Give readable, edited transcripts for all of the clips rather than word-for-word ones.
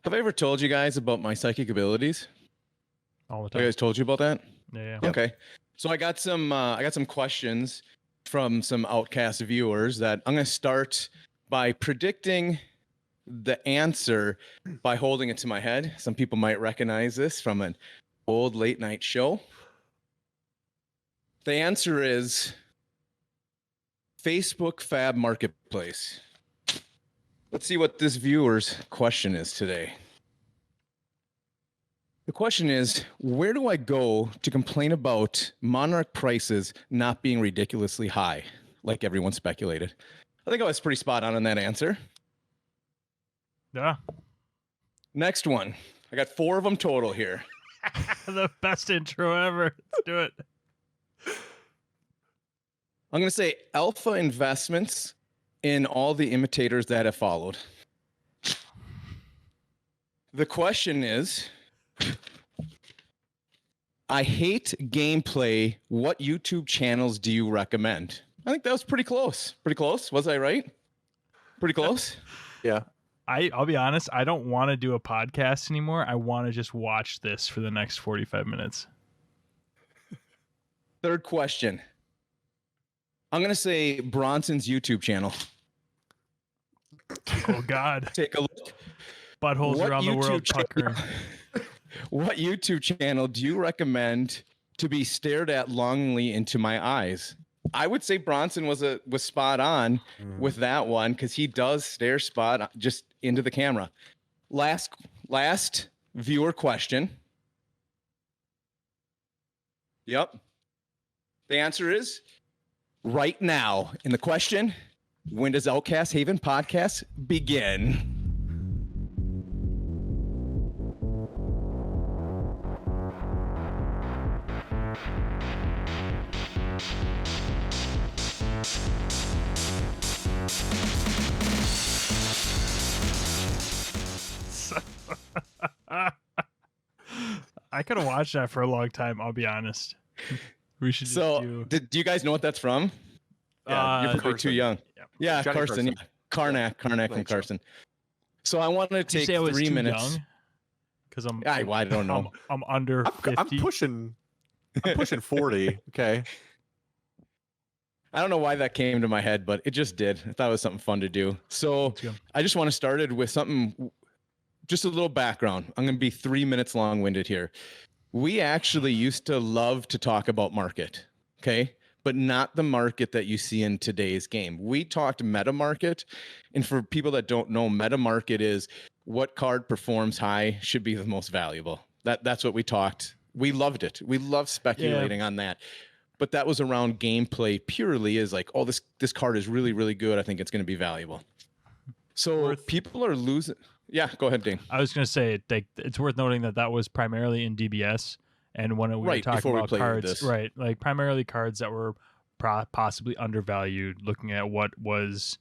Have I ever told you guys about my psychic abilities? All the Have time. I guys told you about that? Yeah. Okay. So I got some questions from some outcast viewers that I'm going to start by predicting the answer by holding it to my head. Some people might recognize this from an old late night show. The answer is Facebook Fab Marketplace. Let's see what this viewer's question is today. The question is, where do I go to complain about Monarch prices not being ridiculously high, like everyone speculated? I think I was pretty spot on that answer. Yeah. Next one. I got 4 of them total here. The best intro ever. Let's do it. I'm going to say alpha investments in all the imitators that have followed. The question is, I hate gameplay. What YouTube channels do you recommend? I think that was pretty close. Pretty close. Was I right? Pretty close? Yeah. I'll be honest, I don't want to do a podcast anymore. I want to just watch this for the next 45 minutes. Third question. I'm going to say Bronson's YouTube channel. Oh, God. Take a look. Buttholes What around the world YouTube puckering. What YouTube channel do you recommend to be stared at longingly into my eyes? I would say Bronson was spot on with that one because he does stare spot just into the camera. Last viewer question. Yep. The answer is right now. In the question, when does Outcast Haven podcast begin? I could have watched that for a long time, I'll be honest. We should just do you guys know what that's from? Yeah, you're probably too young. Yeah, Carson. Yeah. Karnak from Carson. So I wanted to take 3 minutes. Because I don't know. I'm under 50. I'm pushing 40. Okay. I don't know why that came to my head, but it just did. I thought it was something fun to do. So I just want to start it with something, just a little background. I'm going to be 3 minutes long-winded here. We actually used to love to talk about market, okay? But not the market that you see in today's game. We talked meta market, and for people that don't know, meta market is what card performs high should be the most valuable. That's what we talked. We loved it. We love speculating on that. But that was around gameplay purely, is like, oh, this card is really, really good. I think it's going to be valuable. So people are losing. Yeah, go ahead, Dane. I was going to say, it's worth noting that was primarily in DBS. And when we were talking about cards, right, like primarily cards that were possibly undervalued, looking at what was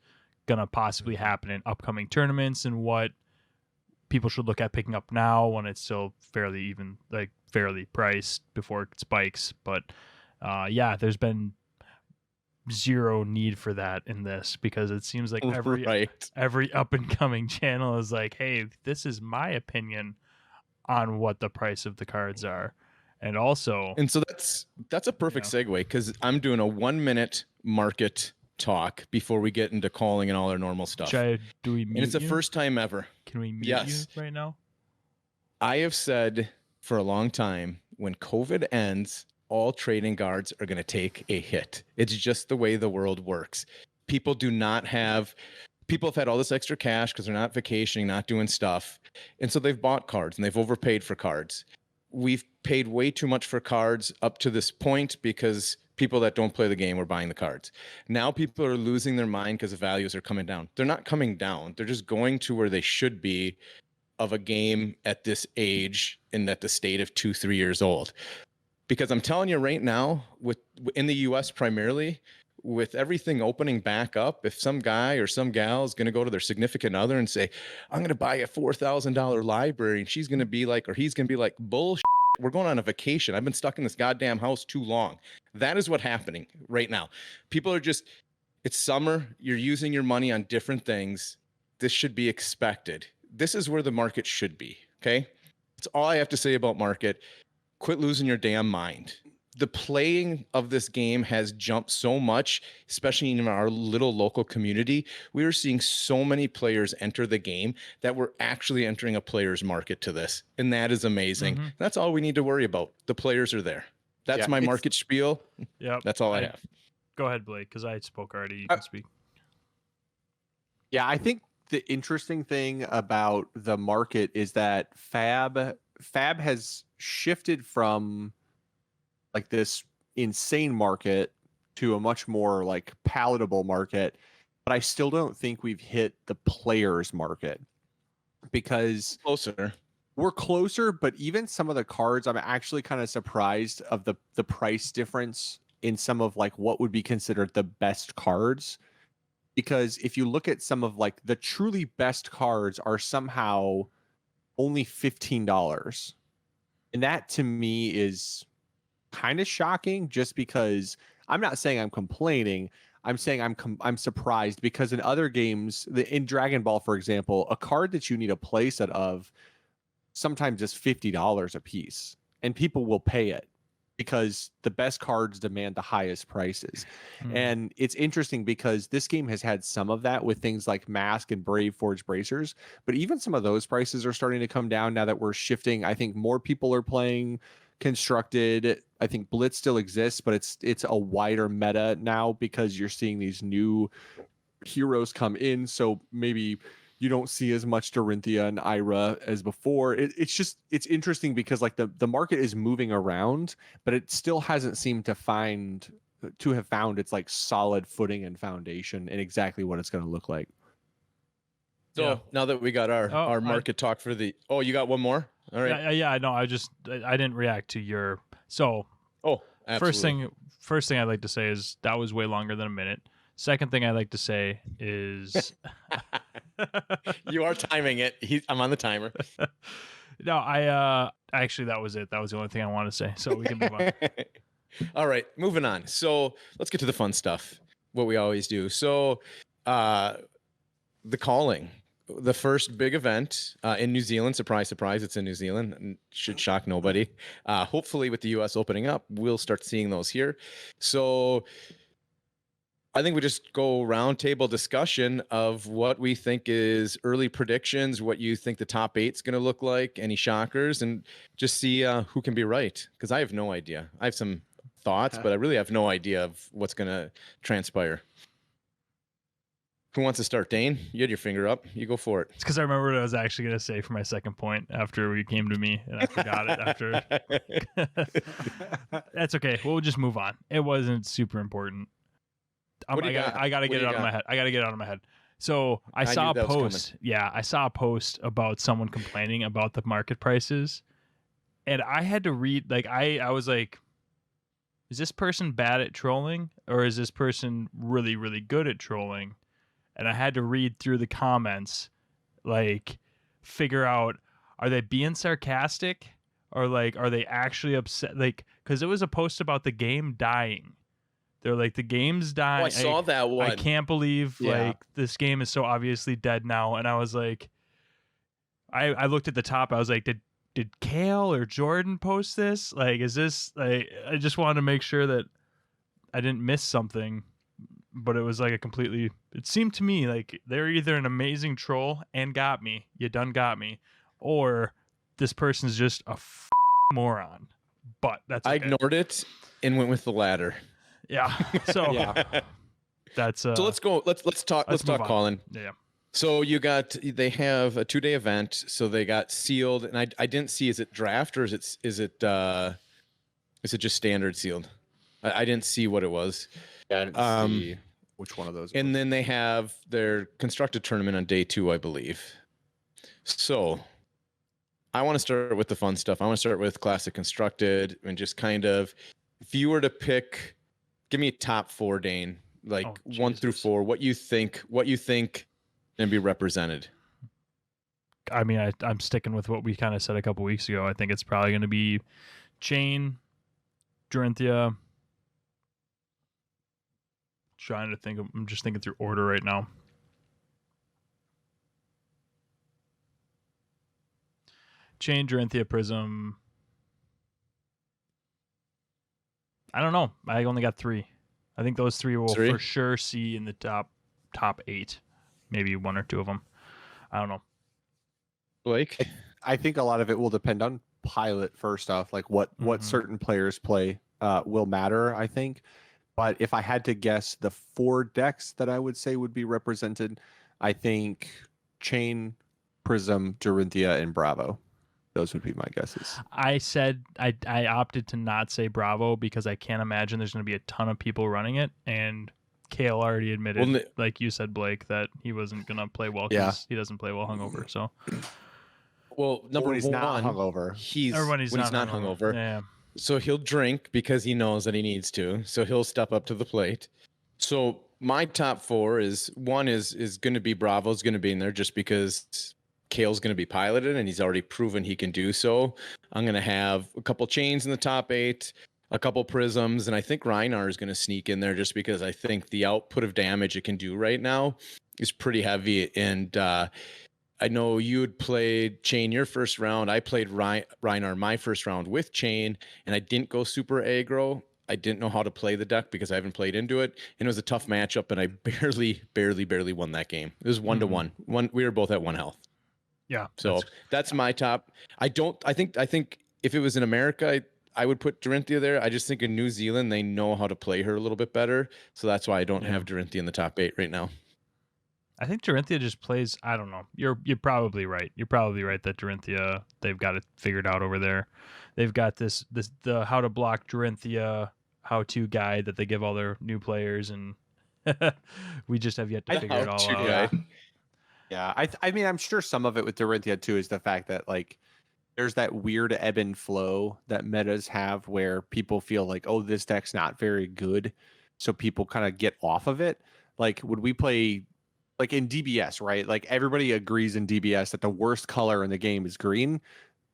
going to possibly happen in upcoming tournaments and what people should look at picking up now when it's still fairly priced before it spikes. But yeah, there's been zero need for that in this, because it seems like every up and coming channel is like, hey, this is my opinion on what the price of the cards are. And so that's a perfect segue, because I'm doing a 1 minute market talk before we get into calling and all our normal stuff. Do we mute and it's the you? first time ever. Can we mute you right now? I have said for a long time, when COVID ends, all trading cards are going to take a hit. It's just the way the world works. People have had all this extra cash because they're not vacationing, not doing stuff. And so they've bought cards and they've overpaid for cards. We've paid way too much for cards up to this point because people that don't play the game were buying the cards. Now people are losing their mind because the values are coming down. They're not coming down. They're just going to where they should be of a game at this age and at the state of 2-3 years old. Because I'm telling you right now, in the US primarily, with everything opening back up, if some guy or some gal is going to go to their significant other and say, I'm going to buy a $4,000 library, and she's going to be like, or he's going to be like, bullshit, we're going on a vacation. I've been stuck in this goddamn house too long. That is what's happening right now. People are just, it's summer. You're using your money on different things. This should be expected. this is where the market should be. Okay. That's all I have to say about market. Quit losing your damn mind. The playing of this game has jumped so much, especially in our little local community. We are seeing so many players enter the game that we're actually entering a player's market to this. And that is amazing. Mm-hmm. That's all we need to worry about. The players are there. That's my market spiel. Yep. That's all I have. Go ahead, Blake, because I spoke already. You can speak. Yeah, I think the interesting thing about the market is that Fab has shifted from like this insane market to a much more like palatable market, but I still don't think we've hit the players market because we're closer, but even some of the cards, I'm actually kind of surprised of the price difference in some of like what would be considered the best cards. Because if you look at some of like the truly best cards are somehow only $15. And that to me is kind of shocking, just because I'm not saying I'm complaining. I'm saying I'm surprised, because in other games, in Dragon Ball, for example, a card that you need a playset of sometimes is $50 a piece, and people will pay it because the best cards demand the highest prices. And it's interesting because this game has had some of that with things like Mask and Brave Forge Bracers, but even some of those prices are starting to come down now that we're shifting. I think more people are playing Constructed. I think Blitz still exists, but it's a wider meta now because you're seeing these new heroes come in. So maybe you don't see as much Dorinthea and Ira as before. It's interesting because like the market is moving around, but it still hasn't seemed to have found its like solid footing and foundation and exactly what it's going to look like. So now that we got our market talk for the, you got one more? All right. Yeah, I know. I didn't react to your, so. Absolutely. First thing I'd like to say is that was way longer than a minute. Second thing I'd like to say is you are timing it. I'm on the timer. No, actually that was it. That was the only thing I wanted to say. So we can move on. All right, moving on. So let's get to the fun stuff. What we always do. So the calling, the first big event in New Zealand. Surprise, surprise, it's in New Zealand. And should shock nobody. Hopefully with the US opening up, we'll start seeing those here. So I think we just go roundtable discussion of what we think is early predictions, what you think the top 8's going to look like, any shockers, and just see who can be right. Because I have no idea. I have some thoughts, but I really have no idea of what's going to transpire. Who wants to start? Dane, you had your finger up. You go for it. It's because I remember what I was actually going to say for my second point after we came to me, and I forgot it after. That's okay. We'll just move on. It wasn't super important. I gotta get it out of my head. I gotta get it out of my head. So I saw a post. Yeah, I saw a post about someone complaining about the market prices, and I had to read. Like I was like, is this person bad at trolling, or is this person really, really good at trolling? And I had to read through the comments, like figure out, are they being sarcastic, or like are they actually upset? Like, because it was a post about the game dying. They're like, the game's dying. Oh, I saw that one. I can't believe like this game is so obviously dead now. And I was like, I looked at the top. I was like, did Kale or Jordan post this? Like, is this like? I just wanted to make sure that I didn't miss something. But it was like it seemed to me like they're either an amazing troll and got me, you done got me, or this person's just a moron. But that's okay. I ignored it and went with the latter. Yeah. So that's so let's go. Let's talk Colin. Yeah. So they have a 2-day event. So they got sealed, and I didn't see, is it draft or is it just standard sealed? I didn't see what it was. Yeah, I didn't see which one of those. And then they have their constructed tournament on day 2, I believe. So I want to start with the fun stuff. I want to start with classic constructed, and just kind of, if you were to pick, give me a top 4, Dane, like 1 through 4, what you think can be represented. I mean, I'm sticking with what we kind of said a couple weeks ago. I think it's probably going to be Chane, Dorinthea. I'm just thinking through order right now. Chane, Dorinthea, Prism. I don't know. I only got 3. I think those 3 will for sure see in the top 8. Maybe 1 or 2 of them. I don't know. Blake? I think a lot of it will depend on pilot first off, like what certain players play will matter, I think. But if I had to guess the 4 decks that I would say would be represented, I think Chane, Prism, Dorinthea, and Bravo. Those would be my guesses. I said I opted to not say Bravo because I can't imagine there's going to be a ton of people running it. And Kale already admitted, like you said, Blake, that he wasn't going to play well because he doesn't play well hungover. So, well, number when he's one, not hungover. When he's not hungover. Yeah. So he'll drink because he knows that he needs to. So he'll step up to the plate. So my top 4 is one is going to be Bravo's going to be in there just because Kale's going to be piloted and he's already proven he can do so. I'm going to have a couple Chanes in the top 8, a couple Prisms, and I think Rhinar is going to sneak in there just because I think the output of damage it can do right now is pretty heavy. And I know you had played Chane your first round. I played Rhinar my first round with Chane, and I didn't go super aggro. I didn't know how to play the deck because I haven't played into it, and it was a tough matchup, and I barely won that game. It was 1-1. We were both at 1 health. Yeah. So that's my top. I think if it was in America, I would put Dorinthea there. I just think in New Zealand, they know how to play her a little bit better. So that's why I don't have Dorinthea in the top 8 right now. I think Dorinthea just plays. I don't know. You're probably right. You're probably right that Dorinthea, they've got it figured out over there. They've got the how to block Dorinthea how-to guide that they give all their new players, and we just have yet to figure it all out. Yeah, I mean, I'm sure some of it with Dorinthea too is the fact that like there's that weird ebb and flow that metas have where people feel like, oh, this deck's not very good, so people kind of get off of it. Like, would we play like in DBS, right? Like everybody agrees in DBS that the worst color in the game is green,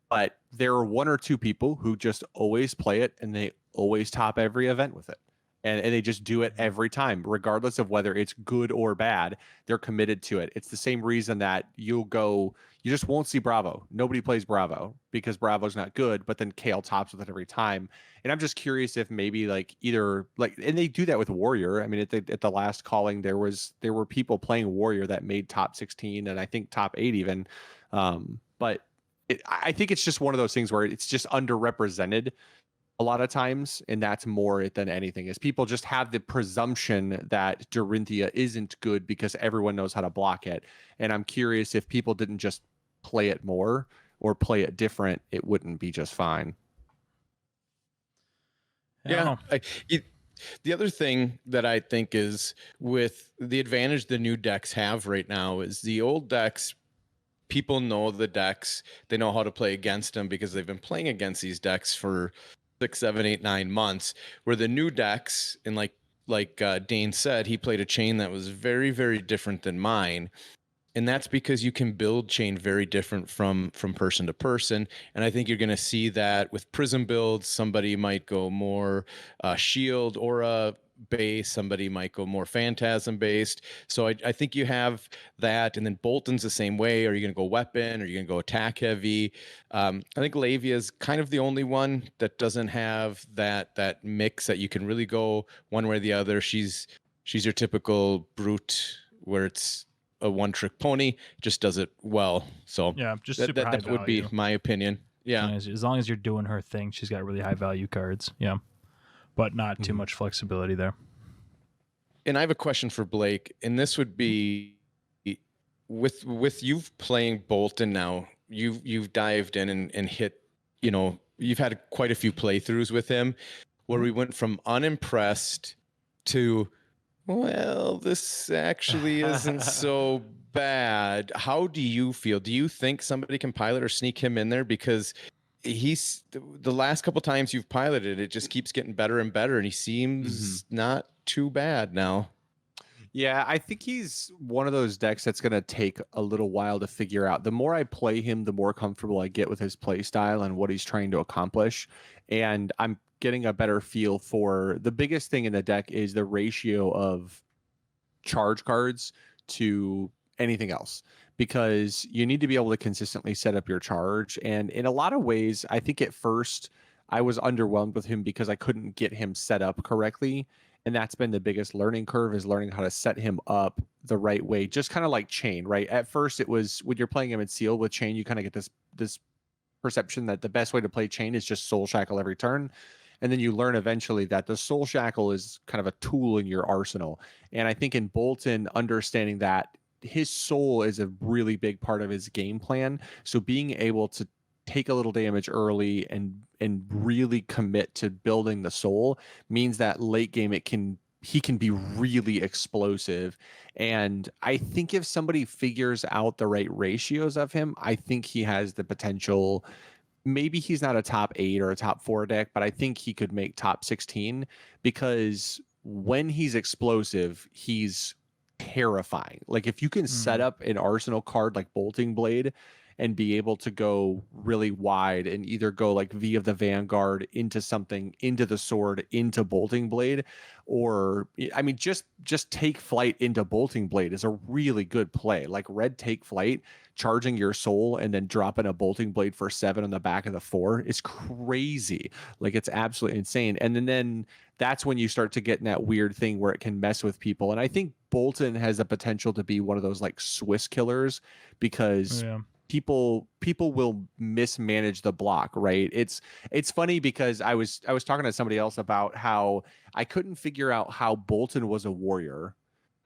but there are 1 or 2 people who just always play it and they always top every event with it. And they just do it every time, regardless of whether it's good or bad. They're committed to it. It's the same reason that you just won't see Bravo. Nobody plays Bravo because Bravo's not good, but then Kale tops with it every time. And I'm just curious if maybe and they do that with Warrior. I mean, at the last calling, there were people playing Warrior that made top 16 and I think top 8 even. But I think it's just one of those things where it's just underrepresented a lot of times, and that's more it than anything, is people just have the presumption that Dorinthea isn't good because everyone knows how to block it. And I'm curious if people didn't just play it more or play it different, it wouldn't be just fine. Yeah. The other thing that I think is with the advantage the new decks have right now is the old decks, people know the decks, they know how to play against them because they've been playing against these decks for 6, 7, 8, 9 months, where the new decks, and like Dane said, he played a Chane that was very, very different than mine. And that's because you can build Chane very different from person to person. And I think you're going to see that with Prism builds. Somebody might go more shield aura base, somebody might go more phantasm based. So I think you have that. And then Bolton's the same way. Are you going to go weapon? Are you going to go attack heavy? I think Lavia is kind of the only one that doesn't have that mix that you can really go one way or the other. She's your typical brute where it's a one-trick pony, just does it well. So yeah, just super high that would be my opinion. Yeah, as long as you're doing her thing, she's got really high value cards. Yeah, but not too much flexibility there. And I have a question for Blake, and this would be with you playing Bolton now. You've dived in and hit. You've had quite a few playthroughs with him, where we went from unimpressed to, well, this actually isn't so bad. How do you feel? Do you think somebody can pilot or sneak him in there? Because he's the last couple times you've piloted, it just keeps getting better and better, and he seems not too bad now. Yeah, I think he's one of those decks that's going to take a little while to figure out. The more I play him, the more comfortable I get with his play style and what he's trying to accomplish. And I'm getting a better feel for the biggest thing in the deck is the ratio of charge cards to anything else. because you need to be able to consistently set up your charge. And in a lot of ways, I think at first I was underwhelmed with him because I couldn't get him set up correctly. And that's been the biggest learning curve, is learning how to set him up the right way. Just kind of like Chane, right? At first it was, when you're playing him in sealed with Chane, you kind of get this perception that the best way to play Chane is just Soul Shackle every turn. And then you learn eventually that the Soul Shackle is kind of a tool in your arsenal. And I think in Boltyn, understanding that his soul is a really big part of his game plan. So being able to take a little damage early and really commit to building the soul means that late game he can be really explosive. And I think if somebody figures out the right ratios of him, I think he has the potential. Maybe he's not a top 8 or a top 4 deck, but I think he could make top 16, because when he's explosive, he's terrifying. Like if you can set up an arsenal card like Bolting Blade and be able to go really wide and either go like V of the Vanguard into something, into the sword, into Bolting Blade, or I mean just take flight into Bolting Blade is a really good play. Like red take flight, charging your soul and then dropping a Bolting Blade for 7 on the back of the 4 is crazy. Like it's absolutely insane. And then that's when you start to get in that weird thing where it can mess with people. And I think Boltyn has the potential to be one of those like Swiss killers, because people will mismanage the block, right? It's funny because I was talking to somebody else about how I couldn't figure out how Boltyn was a warrior.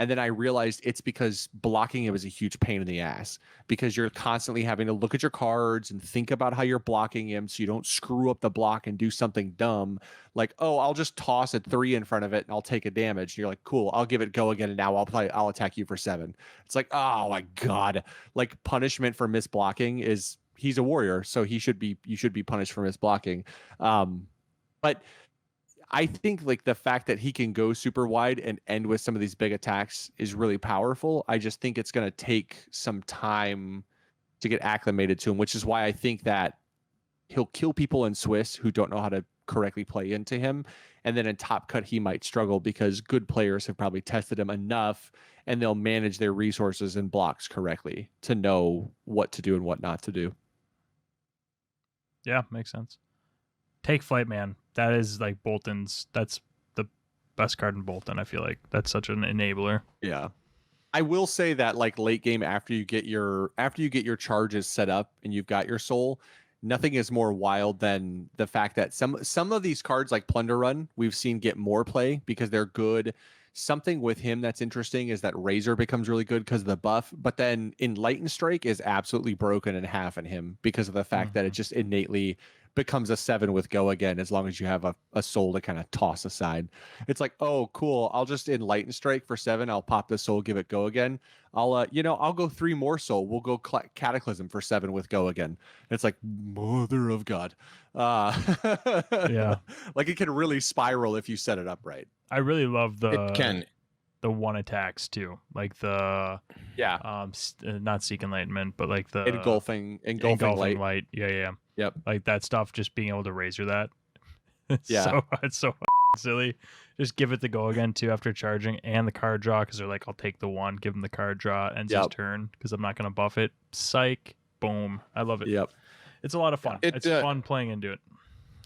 And then I realized it's because blocking it was a huge pain in the ass, because you're constantly having to look at your cards and think about how you're blocking him so you don't screw up the block and do something dumb. Like, oh, I'll just toss a 3 in front of it and I'll take a damage. And you're like, cool, I'll give it go again. And now I'll attack you for 7. It's like, oh my God. Like punishment for misblocking is, he's a warrior, so you should be punished for misblocking. But I think like the fact that he can go super wide and end with some of these big attacks is really powerful. I just think it's going to take some time to get acclimated to him, which is why I think that he'll kill people in Swiss who don't know how to correctly play into him. And then in Top Cut, he might struggle because good players have probably tested him enough and they'll manage their resources and blocks correctly to know what to do and what not to do. Yeah, makes sense. Take flight, man. That is like Boltyn's. That's the best card in Boltyn. I feel like that's such an enabler. Yeah, I will say that like late game, after you get your charges set up and you've got your soul, nothing is more wild than the fact that some of these cards like Plunder Run we've seen get more play because they're good. Something with him that's interesting is that Razor becomes really good because of the buff, but then Enlightened Strike is absolutely broken in half in him because of the fact that it just innately becomes a 7 with go again, as long as you have a soul to kind of toss aside. It's like, oh, cool, I'll just Enlightened Strike for 7. I'll pop the soul, give it go again. I'll go 3 more soul. We'll go Cataclysm for 7 with go again. It's like, mother of God. Yeah. Like it can really spiral if you set it up right. I really love the one attacks too, like the not Seek Enlightenment, but like the engulfing light. Yep. Like that stuff, just being able to razor that. It's so silly. Just give it the go again too after charging, and the card draw, because they're like, I'll take the 1, give him the card draw, ends his turn because I'm not gonna buff it. Psych. Boom. I love it. Yep. It's a lot of fun. It's fun playing into it.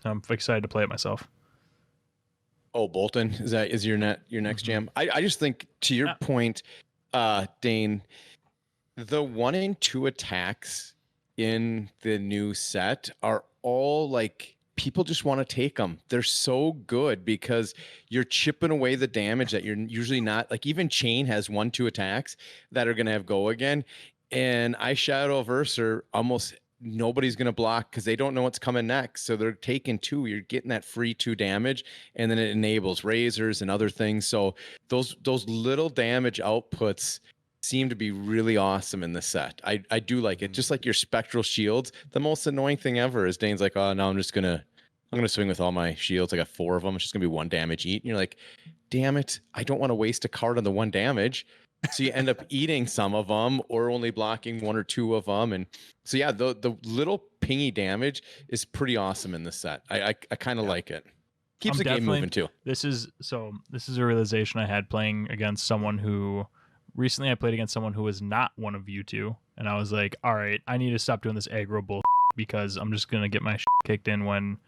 I'm excited to play it myself. Oh, Boltyn, is your next jam? I just think, to your point, Dane, the 1 and 2 attacks in the new set are all like, people just want to take them. They're so good because you're chipping away the damage that you're usually not, like even Chane has 1-2 attacks that are going to have go again. And Eyeshadow Verser, almost nobody's going to block because they don't know what's coming next. So they're taking 2. You're getting that free 2 damage, and then it enables razors and other things. So those little damage outputs seem to be really awesome in the set. I do like it. Just like your spectral shields, the most annoying thing ever is Dane's like, oh, now I'm gonna swing with all my shields. I got 4 of them. It's just gonna be 1 damage each. And you're like, damn it, I don't want to waste a card on the 1 damage. So you end up eating some of them or only blocking 1 or 2 of them. And so yeah, the little pingy damage is pretty awesome in this set. I kind of like it. Keeps the game moving too. This is a realization I had playing against someone who recently I played against someone who was not one of you two, and I was like, all right, I need to stop doing this aggro bull because I'm just gonna get my kicked in when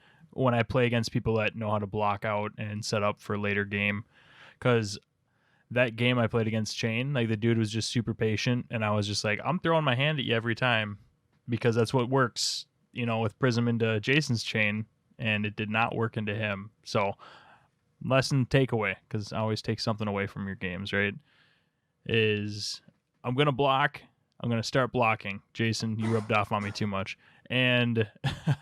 I play against people that know how to block out and set up for later game. Because that game I played against Chane, like the dude was just super patient, and I was just like, I'm throwing my hand at you every time because that's what works, with Prism into Jason's Chane, and it did not work into him. So lesson takeaway, because I always take something away from your games, right? Is I'm gonna block. I'm gonna start blocking. Jason, you rubbed off on me too much, and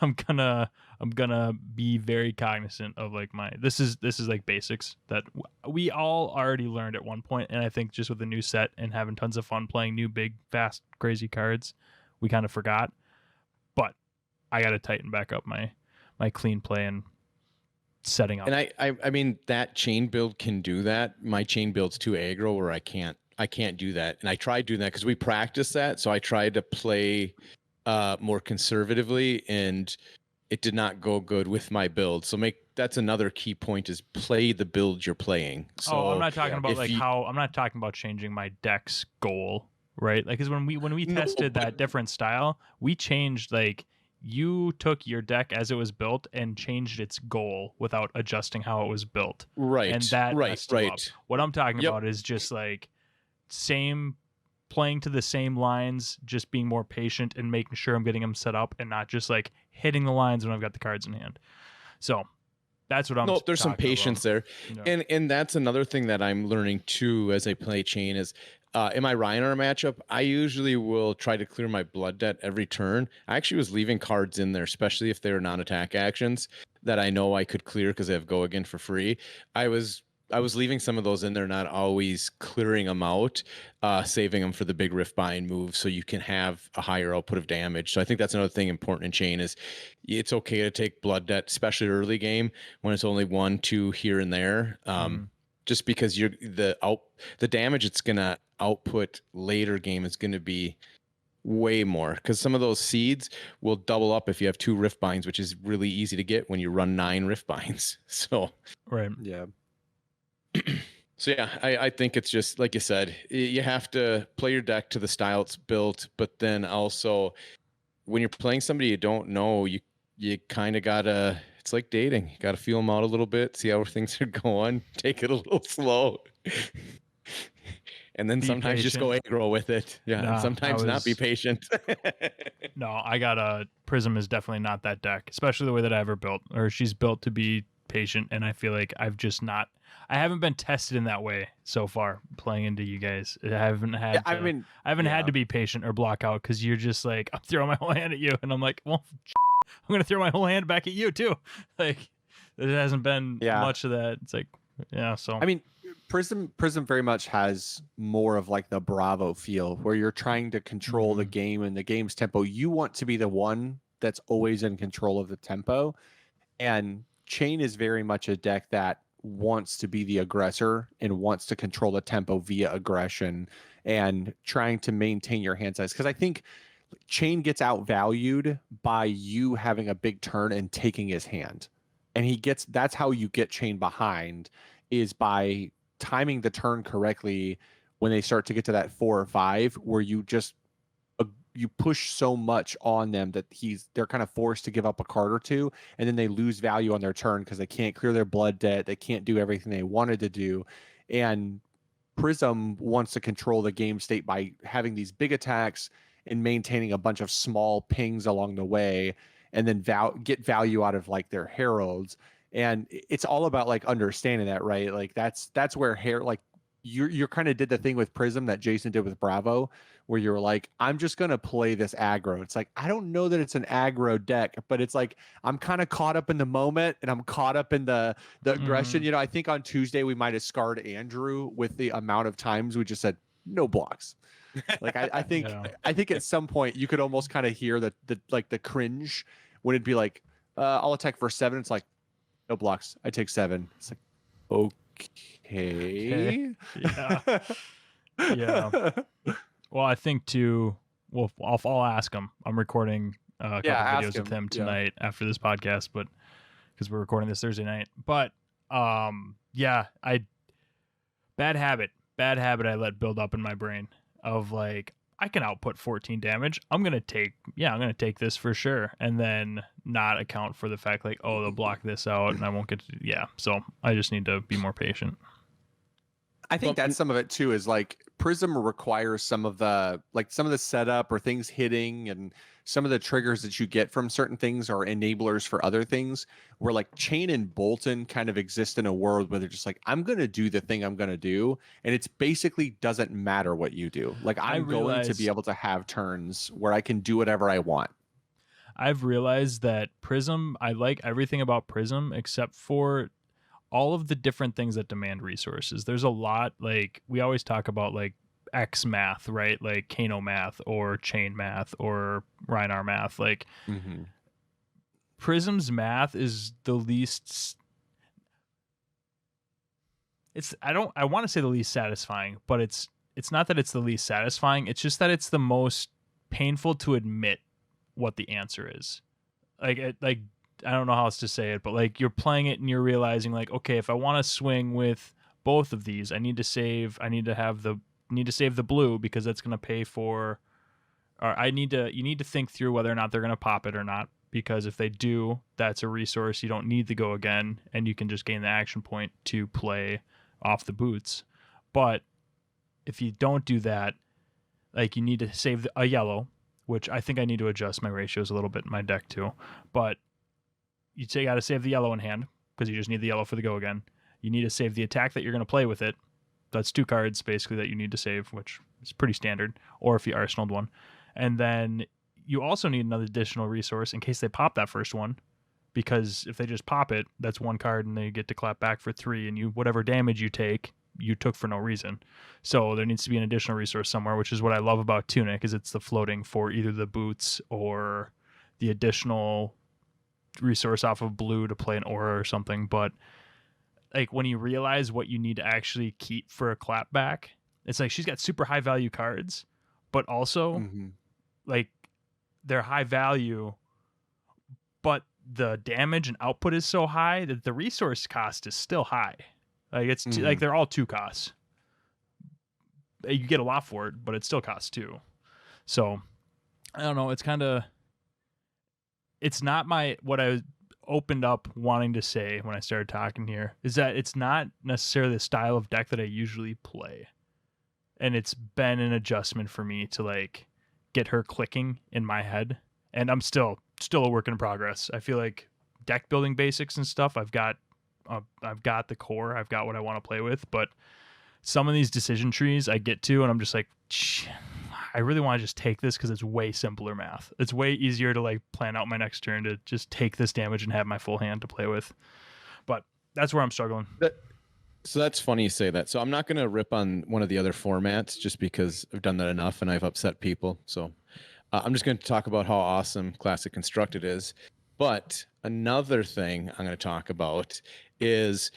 I'm gonna be very cognizant of like this is like basics that we all already learned at one point, and I think just with the new set and having tons of fun playing new big fast crazy cards, we kind of forgot. But I got to tighten back up my clean play and setting up. And I mean that Chane build can do that. My Chane build's too aggro where I can't do that. And I tried doing that because we practiced that. So I tried to play more conservatively, and it did not go good with my build. So that's another key point is play the build you're playing. So I'm not talking about I'm not talking about changing my deck's goal, right? Like, because when we tested that different style, we changed, like, you took your deck as it was built and changed its goal without adjusting how it was built. Right. And that messed you up. What I'm talking about is just like playing to the same lines, just being more patient and making sure I'm getting them set up and not just like hitting the lines when I've got the cards in hand. So that's what I'm No, there's some patience there. And that's another thing that I'm learning too as I play Chane is in my Rhinar matchup, I usually will try to clear my blood debt every turn. I actually was leaving cards in there, especially if they're non-attack actions that I know I could clear because I have go again for free. I was leaving some of those in there, not always clearing them out, saving them for the big Riftbind move so you can have a higher output of damage. So I think that's another thing important in Chane is it's okay to take blood debt, especially early game when it's only 1, 2 here and there. Just because the damage it's gonna output later game is gonna be way more, because some of those seeds will double up if you have 2 Riftbinds, which is really easy to get when you run 9 Riftbinds. So right, yeah. So yeah, I think it's just like you said, you have to play your deck to the style it's built, but then also when you're playing somebody you don't know, you kind of gotta. It's like dating. You gotta feel them out a little bit, see how things are going, take it a little slow, and then sometimes just go aggro with it. Yeah, and sometimes not be patient. No, I got a Prism is definitely not that deck, especially the way that I ever built, or she's built to be patient, and I feel like I haven't been tested in that way so far playing into you guys. I haven't had had to be patient or block out because you're just like, I'm throwing my whole hand at you, and I'm like, well, I'm gonna throw my whole hand back at you too. Like, there hasn't been much of that. It's like, so I mean, Prism very much has more of like the Bravo feel where you're trying to control the game and the game's tempo. You want to be the one that's always in control of the tempo, and Chane is very much a deck that wants to be the aggressor and wants to control the tempo via aggression and trying to maintain your hand size. Because I think Chane gets outvalued by you having a big turn and taking his hand. And that's how you get Chane behind, is by timing the turn correctly when they start to get to that 4 or 5 where you just you push so much on them that they're kind of forced to give up a card or two, and then they lose value on their turn because they can't clear their blood debt, they can't do everything they wanted to do. And Prism wants to control the game state by having these big attacks and maintaining a bunch of small pings along the way, and then get value out of like their heralds. And it's all about like understanding that, right? Like that's where you're kind of did the thing with Prism that Jason did with Bravo, where you're like, I'm just going to play this aggro. It's like, I don't know that it's an aggro deck, but it's like, I'm kind of caught up in the moment and I'm caught up in the aggression. I think on Tuesday we might've scarred Andrew with the amount of times we just said no blocks. Like, I think, I think at some point you could almost kind of hear the cringe when it'd be like, I'll attack for 7. It's like, no blocks. I take 7. It's like, okay. Yeah. Well, I think too. Well, I'll ask him. I'm recording a couple videos with him tonight after this podcast, but because we're recording this Thursday night. But bad habit. bad habit I let build up in my brain of like, I can output 14 damage. I'm going to take this for sure. And then not account for the fact like, oh, they'll block this out and I won't get to, So I just need to be more patient. I think that's some of it too, is like Prism requires some of the setup or things hitting, and some of the triggers that you get from certain things are enablers for other things, where like Chane and Bolton kind of exist in a world where they're just like, I'm going to do the thing I'm going to do. And it's basically doesn't matter what you do. Like I'm going to be able to have turns where I can do whatever I want. I've realized that Prism, I like everything about Prism except for all of the different things that demand resources. There's a lot, like we always talk about like X math, right? Like Kano math or Chane math or Rhinar math. Like Prism's math is the least. I want to say the least satisfying, but it's not that it's the least satisfying. It's just that it's the most painful to admit what the answer is. Like I don't know how else to say it, but like you're playing it and you're realizing like, okay, if I want to swing with both of these, I need to save the blue because that's going to pay for, or you need to think through whether or not they're going to pop it or not, because if they do, that's a resource you don't need to go again, and you can just gain the action point to play off the boots. But if you don't do that, like you need to save a yellow, which I think I need to adjust my ratios a little bit in my deck too, but you got to save the yellow in hand because you just need the yellow for the go again. You need to save the attack that you're going to play with it. That's 2 cards basically that you need to save, which is pretty standard, or if you arsenaled one. And then you also need another additional resource in case they pop that first one, because if they just pop it, that's 1 card and they get to clap back for 3, and whatever damage you take, you took for no reason. So there needs to be an additional resource somewhere, which is what I love about Tunic, is it's the floating for either the boots or the additional resource off of blue to play an aura or something. But like when you realize what you need to actually keep for a clapback, it's like she's got super high value cards, but also like they're high value, but the damage and output is so high that the resource cost is still high. Like it's like they're all 2 costs. You get a lot for it, but it still costs 2. So I don't know. It's not what I opened up wanting to say when I started talking here, is that it's not necessarily the style of deck that I usually play. And it's been an adjustment for me to like get her clicking in my head. And I'm still a work in progress. I feel like deck building basics and stuff, I've got the core, I've got what I want to play with, but some of these decision trees I get to and I'm just like, I really want to just take this because it's way simpler math. It's way easier to like plan out my next turn to just take this damage and have my full hand to play with. But that's where I'm struggling. So that's funny you say that. So I'm not going to rip on one of the other formats just because I've done that enough and I've upset people. So I'm just going to talk about how awesome Classic Constructed is. But another thing I'm going to talk about is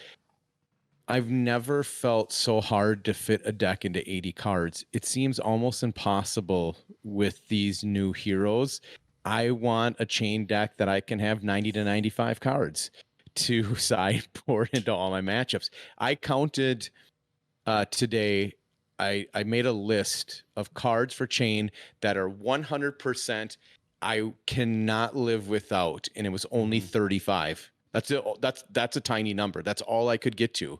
I've never felt so hard to fit a deck into 80 cards. It seems almost impossible with these new heroes. I want a Chane deck that I can have 90 to 95 cards to sideboard into all my matchups. I counted today. I made a list of cards for Chane that are 100% I cannot live without, and it was only 35. That's it. That's a tiny number. That's all I could get to.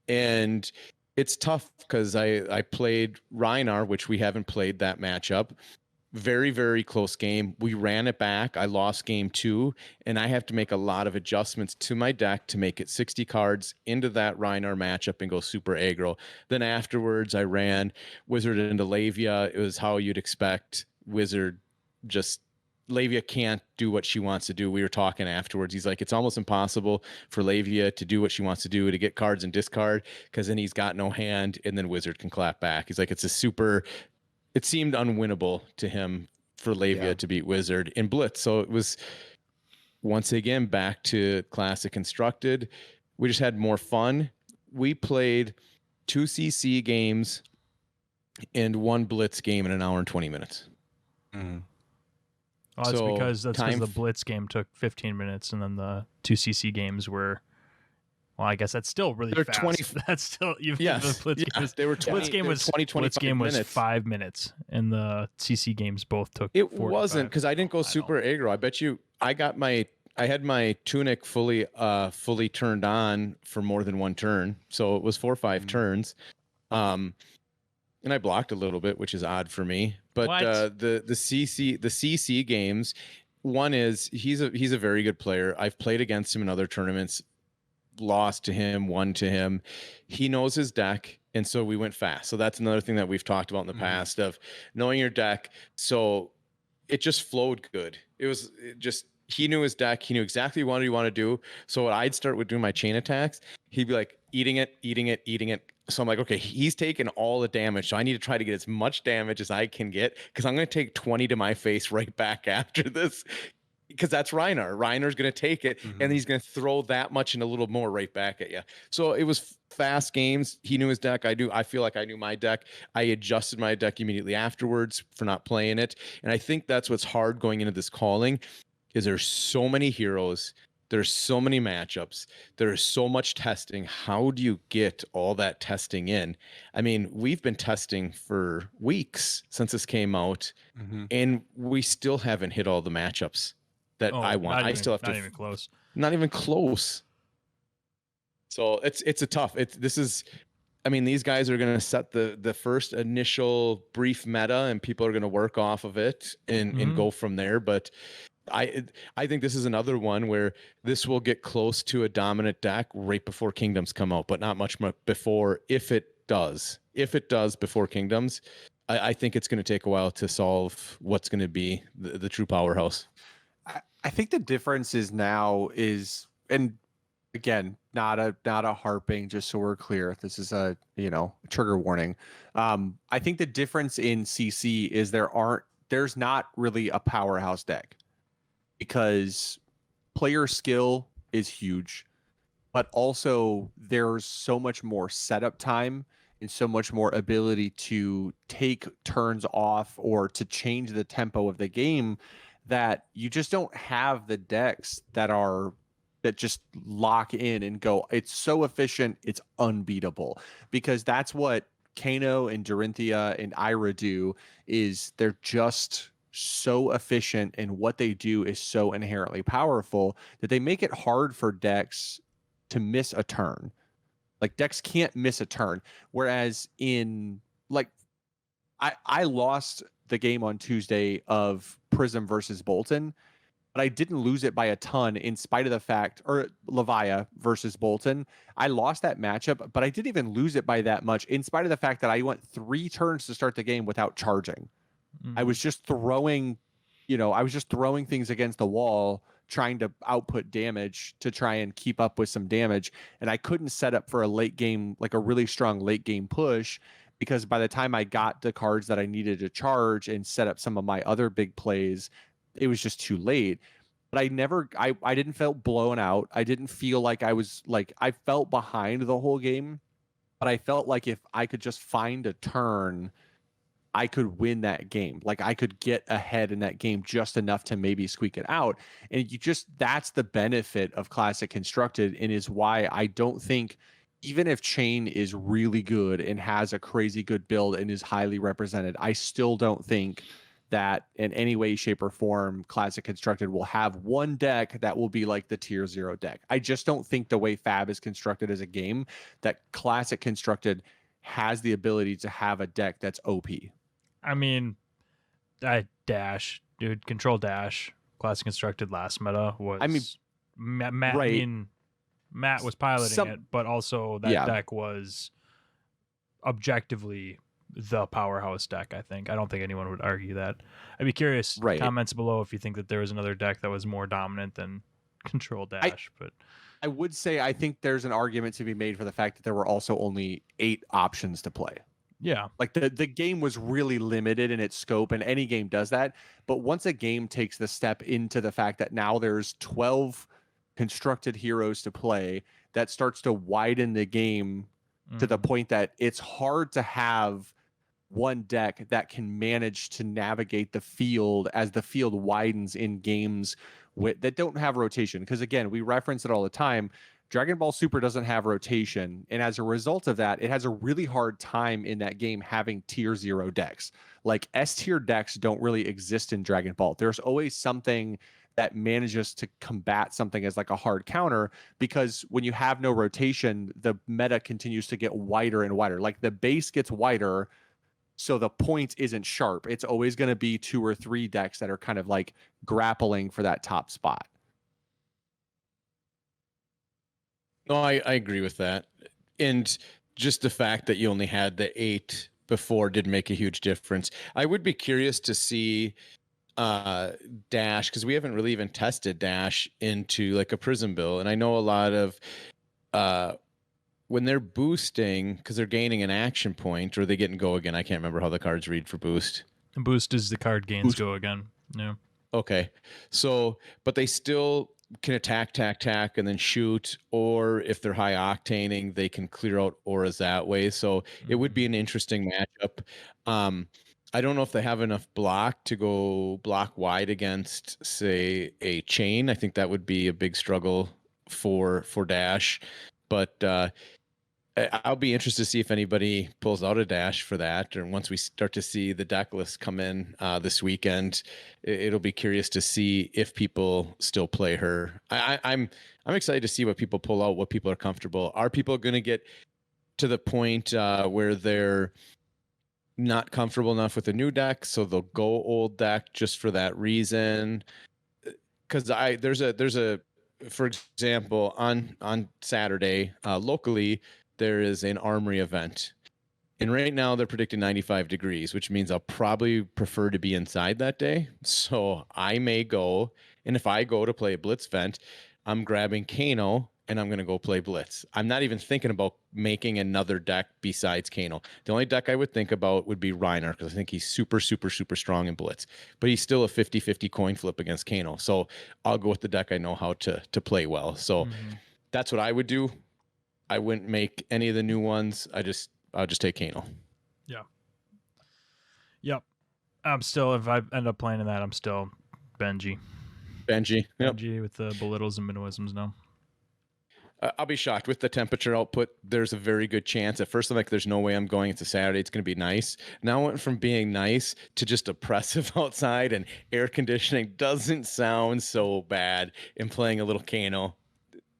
And it's tough because I played Rhinar, which we haven't played that matchup. Very, very close game. We ran it back. I lost game 2, and I have to make a lot of adjustments to my deck to make it 60 cards into that Rhinar matchup and go super aggro. Then afterwards, I ran Wizard into Lavia. It was how you'd expect. Wizard just... Lavia can't do what she wants to do. We were talking afterwards. He's like, it's almost impossible for Lavia to do what she wants to do, to get cards and discard, because then he's got no hand, and then Wizard can clap back. He's like, it seemed unwinnable to him for Lavia to beat Wizard in Blitz. So it was, once again, back to Classic Constructed. We just had more fun. We played 2 CC games and 1 Blitz game in an hour and 20 minutes. Oh, that's because the Blitz game took 15 minutes, and then the 2 CC games were Well, I guess that's still really fast. 20, that's still even yes, the Blitz game was, they were 20, Blitz game was 20, Blitz game was 5 minutes, and the CC games both took. It wasn't because I didn't go super aggro. I bet you I had my tunic fully turned on for more than one turn, so it was 4 or 5 turns, and I blocked a little bit, which is odd for me. But the CC games, one is he's a very good player. I've played against him in other tournaments. Lost to him, won to him. He knows his deck, and so we went fast. So that's another thing that we've talked about in the past of knowing your deck. So it just flowed good. He knew his deck. He knew exactly what he wanted to do. So what I'd start with doing my chain attacks, he'd be like eating it. So I'm like, okay, he's taking all the damage. So I need to try to get as much damage as I can get because I'm going to take 20 to my face right back after this. Because that's Rhinar. Rhinar's going to take it, and he's going to throw that much and a little more right back at you. So it was fast games. He knew his deck. I feel like I knew my deck. I adjusted my deck immediately afterwards for not playing it. And I think that's what's hard going into this calling is there's so many heroes. There's so many matchups. There's so much testing. How do you get all that testing in? I mean, we've been testing for weeks since this came out, and we still haven't hit all the matchups that I want. I still have to. Not even close. Not even close. So it's a tough. I mean, these guys are going to set the first initial brief meta, and people are going to work off of it and go from there. But I think this is another one where this will get close to a dominant deck right before Kingdoms come out, but not much before. If it does before Kingdoms, I think it's going to take a while to solve what's going to be the true powerhouse. I think the difference is, and again, not a harping, just so we're clear, this is a trigger warning. I think the difference in CC is there's not really a powerhouse deck because player skill is huge, but also there's so much more setup time and so much more ability to take turns off or to change the tempo of the game that you just don't have the decks that just lock in and go. It's so efficient, it's unbeatable, because that's what Kano and Dorinthea and Ira do. Is they're just so efficient, and what they do is so inherently powerful that they make it hard for decks to miss a turn. Like, decks can't miss a turn. Whereas in, like, I lost the game on Tuesday of Prism versus Bolton, but I didn't lose it by a ton in spite of the fact, or Levia versus Bolton. I lost that matchup, but I didn't even lose it by that much in spite of the fact that I went 3 turns to start the game without charging. I was just throwing, things against the wall, trying to output damage to try and keep up with some damage. And I couldn't set up for a late game, like a really strong late game push, because by the time I got the cards that I needed to charge and set up some of my other big plays, it was just too late. But I didn't feel blown out. I didn't feel like I felt behind the whole game, but I felt like if I could just find a turn, I could win that game. Like, I could get ahead in that game just enough to maybe squeak it out. And that's the benefit of Classic Constructed, and is why I don't think, even if Chane is really good and has a crazy good build and is highly represented, I still don't think that in any way, shape, or form Classic Constructed will have one deck that will be like the tier 0 deck. I just don't think the way Fab is constructed as a game, that Classic Constructed has the ability to have a deck that's OP. I mean, Control Dash, Classic Constructed last meta was. I mean, Matt. Right. I mean, Matt was piloting it, but also that deck was objectively the powerhouse deck. I don't think anyone would argue that. I'd be curious. Right. Comments below if you think that there was another deck that was more dominant than Control Dash. But I would say I think there's an argument to be made for the fact that there were also only 8 options to play. Yeah. Like, the game was really limited in its scope, and any game does that. But once a game takes the step into the fact that now there's 12 constructed heroes to play, that starts to widen the game to the point that it's hard to have one deck that can manage to navigate the field as the field widens in games that don't have rotation. Because again, we reference it all the time. Dragon Ball Super doesn't have rotation, and as a result of that, it has a really hard time in that game having tier 0 decks. Like S tier decks don't really exist in Dragon Ball. There's always something that manages to combat something as like a hard counter, because when you have no rotation, the meta continues to get wider and wider. Like the base gets wider, so the point isn't sharp. It's always going to be 2 or 3 decks that are kind of like grappling for that top spot. No, I agree with that. And just the fact that you only had the 8 before did make a huge difference. I would be curious to see Dash, because we haven't really even tested Dash into like a Prism bill. And I know a lot of when they're boosting, because they're gaining an action point, or they get and go again. I can't remember how the cards read for boost. Boost is the card gains go again. Yeah. Okay. So, but they still can attack, and then shoot, or if they're high octaning, they can clear out auras that way. So it would be an interesting matchup. I don't know if they have enough block to go block wide against, say, a Chane. I think that would be a big struggle for Dash. But I'll be interested to see if anybody pulls out a Dash for that. Or once we start to see the deck list come in this weekend, it'll be curious to see if people still play her. I'm excited to see what people pull out, what people are comfortable. Are people going to get to the point where they're not comfortable enough with a new deck, so they'll go old deck just for that reason? Because there's a for example, on Saturday locally, there is an armory event, and right now they're predicting 95 degrees, which means I'll probably prefer to be inside that day. So I may go, and if I go to play a Blitz event, I'm grabbing Kano and I'm going to go play Blitz. I'm not even thinking about making another deck besides Kano. The only deck I would think about would be Rhinar, because I think he's super strong in Blitz, but he's still a 50-50 coin flip against Kano. So I'll go with the deck I know how to play well. So that's what I would do. I wouldn't make any of the new ones. I'll just take Kano. Yeah. Yep. I'm still, if I end up playing in that, I'm still Benji. Yep. Benji with the belittles and minimalisms now. I'll be shocked with the temperature output. There's a very good chance. At first, I'm like, there's no way I'm going. It's a Saturday. It's going to be nice. Now I went from being nice to just oppressive outside, and air conditioning doesn't sound so bad in playing a little Kano.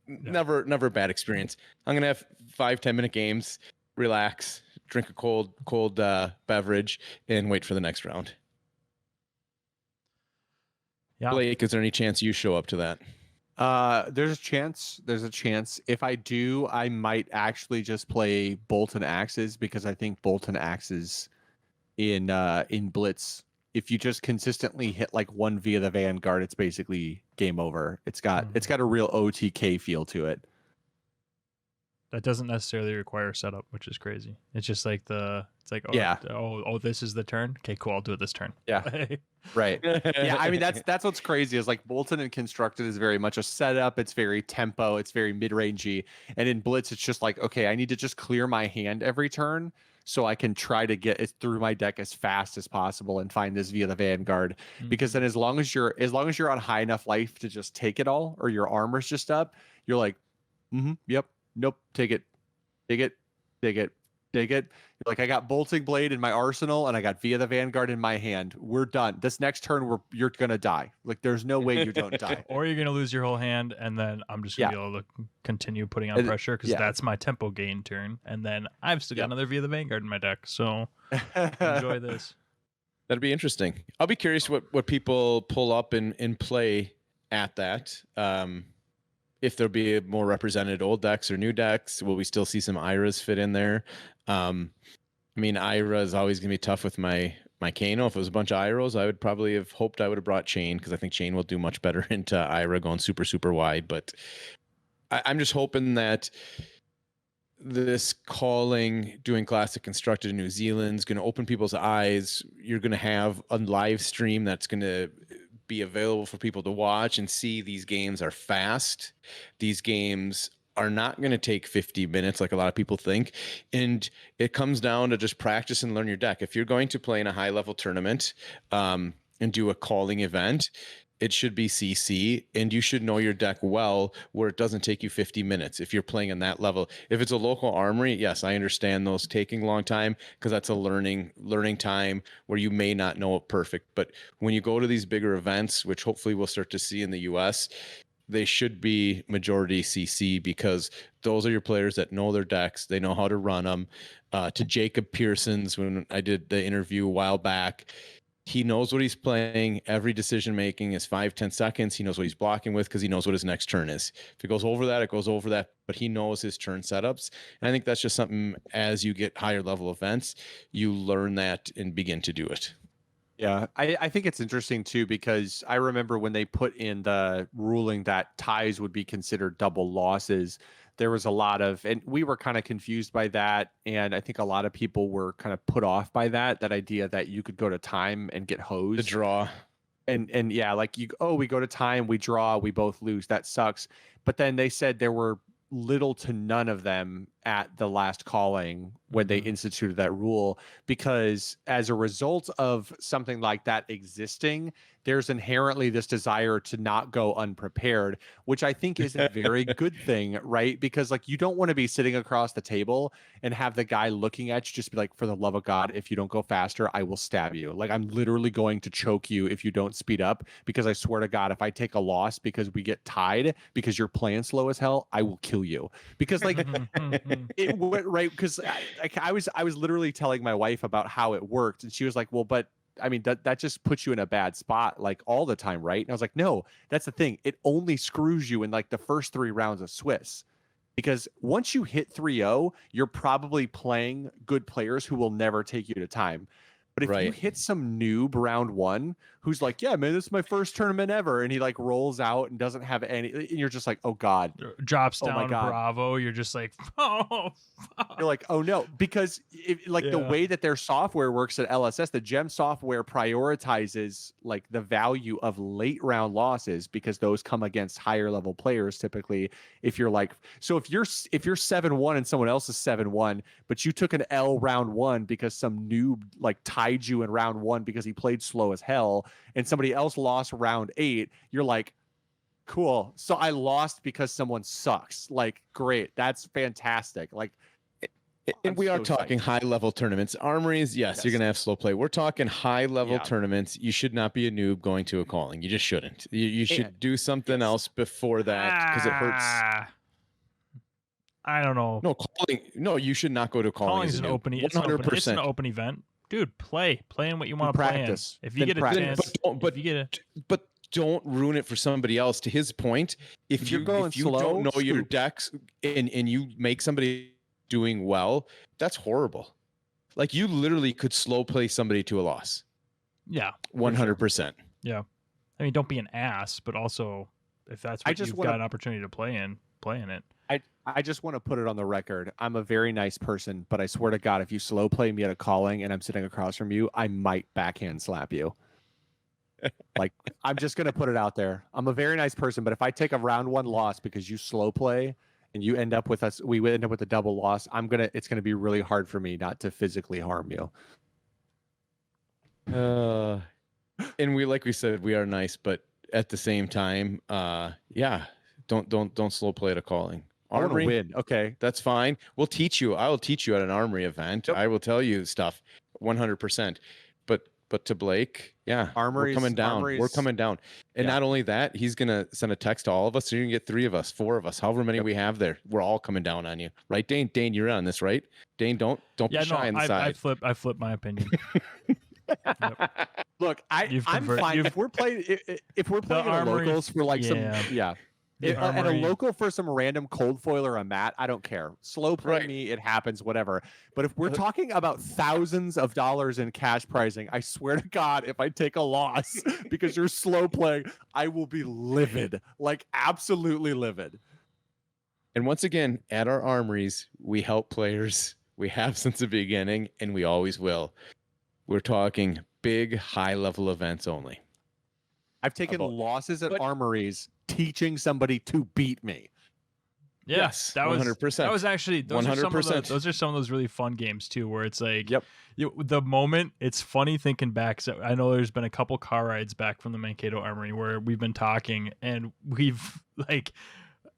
Yeah. Never a bad experience. I'm going to have 5-10 minute games, relax, drink a cold beverage, and wait for the next round. Yeah. Blake, is there any chance you show up to that? There's a chance. If I do, I might actually just play Bolton Axes, because I think Bolton Axes in Blitz, if you just consistently hit like one via the Vanguard, it's basically game over. It's got a real OTK feel to it. That doesn't necessarily require setup, which is crazy. It's just like this is the turn. Okay, cool. I'll do it this turn. Yeah. Right. Yeah, I mean that's what's crazy is like Bolton and Constructed is very much a setup. It's very tempo. It's very mid-rangey. And in Blitz, it's just like, okay, I need to just clear my hand every turn so I can try to get it through my deck as fast as possible and find this via the Vanguard. Because then as long as you're on high enough life to just take it all, or your armor's just up, you're like, yep, nope, take it. You're like, I got Bolting Blade in my arsenal and I got Via the Vanguard in my hand. We're done. This next turn, you're gonna die. Like, there's no way you don't die. Or you're gonna lose your whole hand, and then I'm just gonna be able to continue putting on pressure, because that's my tempo gain turn, and then I've still got another Via the Vanguard in my deck. So enjoy this. That'd be interesting. I'll be curious what people pull up and play at that. If there'll be more represented old decks or new decks, will we still see some Iras fit in there? I mean, Ira is always going to be tough with my Kano. If it was a bunch of Iros, I would probably have hoped I would have brought Chane, because I think Chane will do much better into Ira going super wide. But I'm just hoping that this doing Classic Constructed in New Zealand is going to open people's eyes. You're going to have a live stream that's going to be available for people to watch and see. These games are fast. These games are not going to take 50 minutes like a lot of people think. And it comes down to just practice and learn your deck. If you're going to play in a high level tournament and do a calling event, it should be CC, and you should know your deck well where it doesn't take you 50 minutes if you're playing on that level. If it's a local armory, yes, I understand those taking a long time because that's a learning time where you may not know it perfect. But when you go to these bigger events, which hopefully we'll start to see in the US, they should be majority CC because those are your players that know their decks. They know how to run them. To Jacob Pearson's, when I did the interview a while back, he knows what he's playing. Every decision making is 5-10 seconds. He knows what he's blocking with because he knows what his next turn is. If it goes over that, it goes over that, but he knows his turn setups. And I think that's just something, as you get higher level events, you learn that and begin to do it. Yeah, I think it's interesting too, because I remember when they put in the ruling that ties would be considered double losses, there was a lot of, and we were kind of confused by that. And I think a lot of people were kind of put off by that idea that you could go to time and get hosed. The draw. And yeah, like we go to time, we draw, we both lose. That sucks. But then they said there were little to none of them at the last calling when they instituted that rule, because as a result of something like that existing, there's inherently this desire to not go unprepared, which I think is a very good thing, right? Because like you don't want to be sitting across the table and have the guy looking at you just be like, for the love of God, if you don't go faster, I will stab you. Like I'm literally going to choke you if you don't speed up, because I swear to God, if I take a loss because we get tied because you're playing slow as hell, I will kill you. Because like it went right, because I was literally telling my wife about how it worked, and she was like, well, but I mean, that just puts you in a bad spot like all the time, right? And I was like, no, that's the thing. It only screws you in like the first 3 rounds of Swiss, because once you hit 3-0, you're probably playing good players who will never take you to time. But if you hit some noob round 1 who's like, yeah, man, this is my first tournament ever, and he like rolls out and doesn't have any, and you're just like, oh God. Drops down Bravo. You're just like, oh, fuck. You're like, oh no, because the way that their software works at LSS, the gem software prioritizes like the value of late round losses, because those come against higher level players typically. If you're like, so if you're 7-1 and someone else is 7-1, but you took an L round 1 because some noob like tied you in round 1 because he played slow as hell, and somebody else lost round 8, you're like, cool, so I lost because someone sucks. Like, great, that's fantastic. Like, and we are talking high level tournaments. Armories, yes, you're gonna have slow play. We're talking high level tournaments. You should not be a noob going to a calling. You just shouldn't. You should do something else before that, because it hurts. I don't know. No calling. No, you should not go to calling. Calling is an open. It's an open event, dude. Play in what you want to play in. If you get a chance, but don't ruin it for somebody else. To his point, if you don't know your decks and you make somebody doing well, that's horrible. Like you literally could slow play somebody to a loss. Yeah, 100%. Yeah, I mean, don't be an ass, but also if that's what you've got an opportunity to play in it. I just want to put it on the record. I'm a very nice person, but I swear to God, if you slow play me at a calling and I'm sitting across from you, I might backhand slap you. Like, I'm just going to put it out there. I'm a very nice person, but if I take a round 1 loss because you slow play and you end up with us, we end up with a double loss, it's going to be really hard for me not to physically harm you. And like we said, we are nice, but at the same time, don't slow play at a calling. Armory, win. Okay, that's fine. We'll teach you. I will teach you at an armory event. Yep. I will tell you stuff 100%. But to Blake, we're coming down. We're coming down. And not only that, he's going to send a text to all of us. So you're going to get 3 of us, 4 of us, however many we have there. We're all coming down on you. Right, Dane? Dane, you're on this, right? Dane, don't be shy on the side. I flip my opinion. Look, I'm fine. If we're playing at locals for like at a local for some random cold foil or a mat, I don't care. Slow play me, it happens, whatever. But if we're talking about thousands of dollars in cash pricing, I swear to God, if I take a loss because you're slow playing, I will be livid, like absolutely livid. And once again, at our armories, we help players. We have since the beginning, and we always will. We're talking big, high-level events only. I've taken losses at armories teaching somebody to beat me. Yeah, yes, that was 100%. That was actually those 100%. Those are some of those really fun games too, where it's like, Yep. the moment. It's funny thinking back. So I know there's been a couple car rides back from the Mankato Armory where we've been talking, and we've like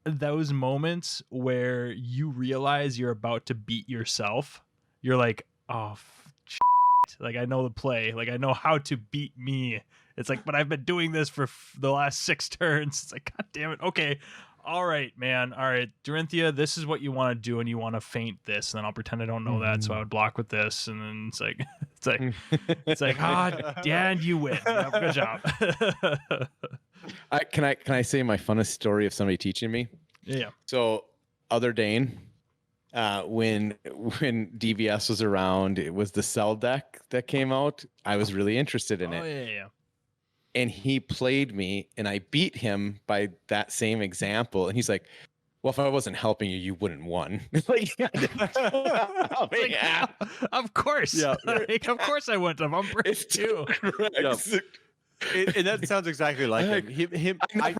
those moments where you realize you're about to beat yourself. You're like, oh, like I know the play, like I know how to beat me. It's like, but I've been doing this for the last 6 turns. It's like, God damn it. Okay. All right, man. All right, Dorinthea, this is what you want to do, and you want to feint this, and then I'll pretend I don't know that, so I would block with this, and then it's like, Dan, you win. Yep, good job. Can I say my funnest story of somebody teaching me? Yeah. So other Dane, when DBS was around, it was the Cell deck that came out. I was really interested in it. Yeah. And he played me, and I beat him by that same example. And he's like, well, if I wasn't helping you, you wouldn't won. Like, yeah, of course. Yeah. Like, of course I wouldn't have. I'm brave too. And that sounds exactly like him. He would. I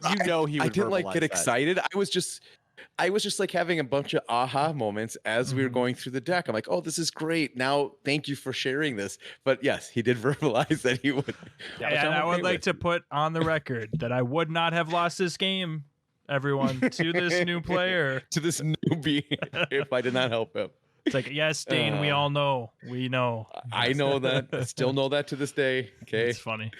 didn't like get excited. I was just like having a bunch of aha moments as we were going through the deck. I'm like, oh, this is great. Now, thank you for sharing this. But yes, he did verbalize that he would. And I would like to put on the record that I would not have lost this game, everyone, to this new player. To this newbie, if I did not help him. It's like, yes, Dane, we all know. We know. I know that. I still know that to this day. Okay. It's funny.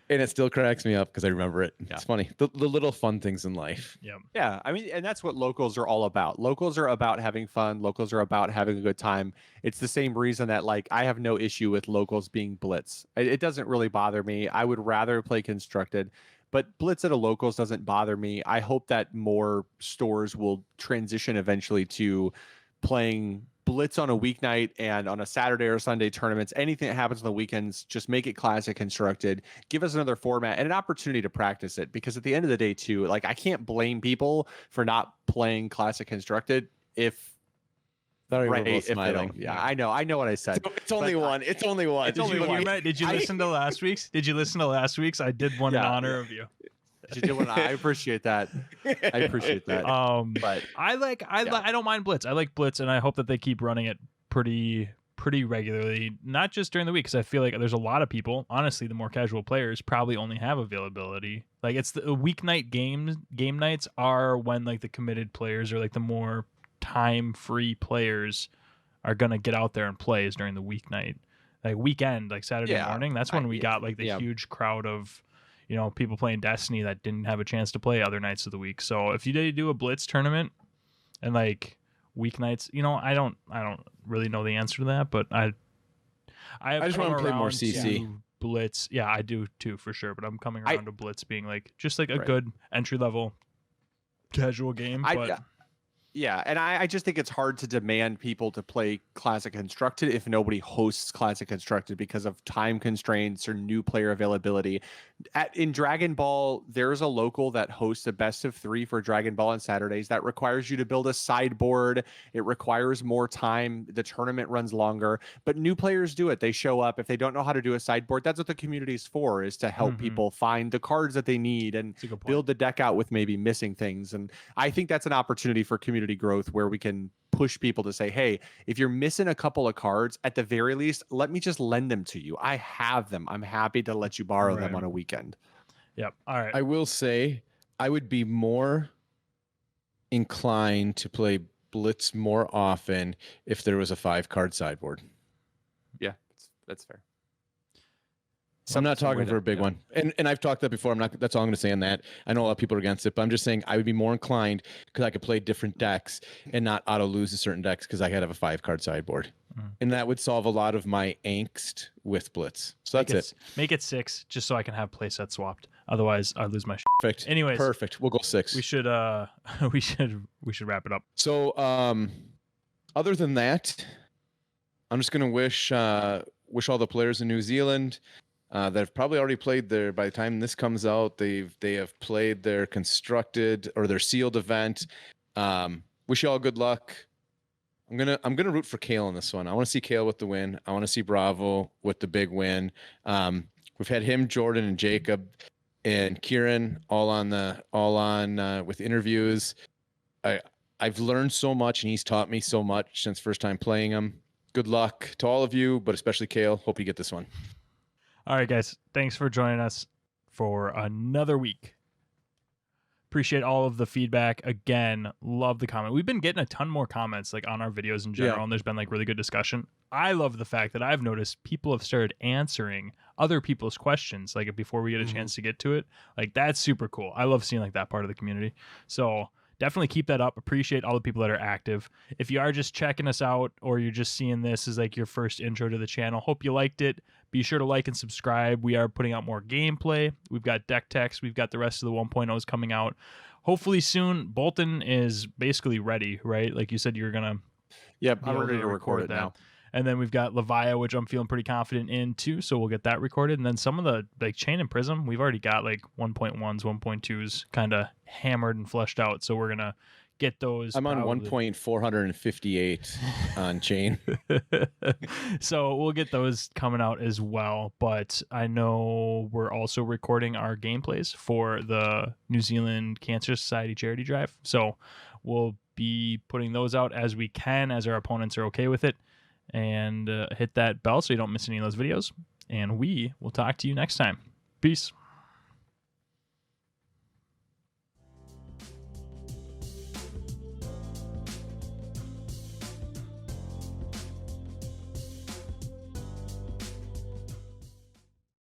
And it still cracks me up because I remember it. Yeah. It's funny. The little fun things in life. Yeah. Yeah. I mean, and that's what locals are all about. Locals are about having fun. Locals are about having a good time. It's the same reason that, like, I have no issue with locals being blitz. It doesn't really bother me. I would rather play constructed, but blitz at a locals doesn't bother me. I hope that more stores will transition eventually to playing blitz on a weeknight and on a Saturday or Sunday tournaments. Anything that happens on the weekends, just make it classic constructed. Give us another format and an opportunity to practice it, because at the end of the day too, like, I can't blame people for not playing classic constructed if if they don't. Yeah, I know what I said. It's only one. It's only one. Did you listen to last week's? I did one in honor of you. I appreciate that. But I don't mind blitz. I like blitz, and I hope that they keep running it pretty regularly, not just during the week, because I feel like there's a lot of people, honestly, the more casual players probably only have availability. Like, it's the weeknight game nights are when, like, the committed players, or like the more time-free players, are gonna get out there and play, is during the weeknight. Like weekend, like Saturday morning, that's when we got like the huge crowd of, you know, people playing Destiny that didn't have a chance to play other nights of the week. So if you did do a blitz tournament and like weeknights, you know, I don't really know the answer to that, but I just want to play more CC. Blitz. Yeah, I do too, for sure. But I'm coming around to blitz being like just like a good entry level casual game. Yeah, and I just think it's hard to demand people to play Classic Constructed if nobody hosts Classic Constructed because of time constraints or new player availability. In Dragon Ball, there's a local that hosts a best of 3 for Dragon Ball on Saturdays. That requires you to build a sideboard. It requires more time. The tournament runs longer, but new players do it. They show up. If they don't know how to do a sideboard, that's what the community is for, is to help people find the cards that they need and build the deck out with maybe missing things. And I think that's an opportunity for community growth where we can push people to say, hey, if you're missing a couple of cards, at the very least, let me just lend them to you. I have them. I'm happy to let you borrow them on a weekend. Yep. All right. I will say I would be more inclined to play blitz more often if there was a 5-card sideboard. Yeah, that's fair. I'm not talking for a big one. And I've talked that before. That's all I'm going to say on that. I know a lot of people are against it, but I'm just saying I would be more inclined because I could play different decks and not auto lose to certain decks because I could have a 5-card sideboard. And that would solve a lot of my angst with blitz. So that's it. Make it 6 just so I can have playset swapped. Otherwise, I lose my shit. Perfect. Anyways, perfect. We'll go 6. We should we should wrap it up. So other than that, I'm just going to wish all the players in New Zealand that have probably already played their, by the time this comes out, they have played their constructed or their sealed event. Wish you all good luck. I'm gonna root for Kale in this one. I want to see Kale with the win. I want to see Bravo with the big win. We've had him, Jordan, and Jacob, and Kieran all on with interviews. I I've learned so much, and he's taught me so much since first time playing him. Good luck to all of you, but especially Kale. Hope you get this one. All right, guys. Thanks for joining us for another week. Appreciate all of the feedback. Again, love the comment. We've been getting a ton more comments like on our videos in general, and there's been like really good discussion. I love the fact that I've noticed people have started answering other people's questions like before we get a chance to get to it. Like that's super cool. I love seeing like that part of the community. So definitely keep that up. Appreciate all the people that are active. If you are just checking us out or you're just seeing this as like your first intro to the channel, hope you liked it. Be sure to like and subscribe. We are putting out more gameplay. We've got deck techs. We've got the rest of the 1.0s coming out. Hopefully soon. Bolton is basically ready, right? Like you said, you're going to... Yep, I'm ready to record it that now. And then we've got Levia, which I'm feeling pretty confident in too. So we'll get that recorded. And then some of the like Chane and Prism, we've already got like 1.1s, 1.2s kind of hammered and fleshed out. So we're going to get those. I'm on 1.458 on Chane. So we'll get those coming out as well. But I know we're also recording our gameplays for the New Zealand Cancer Society charity drive. So we'll be putting those out as we can, as our opponents are okay with it. And hit that bell so you don't miss any of those videos. And we will talk to you next time. Peace.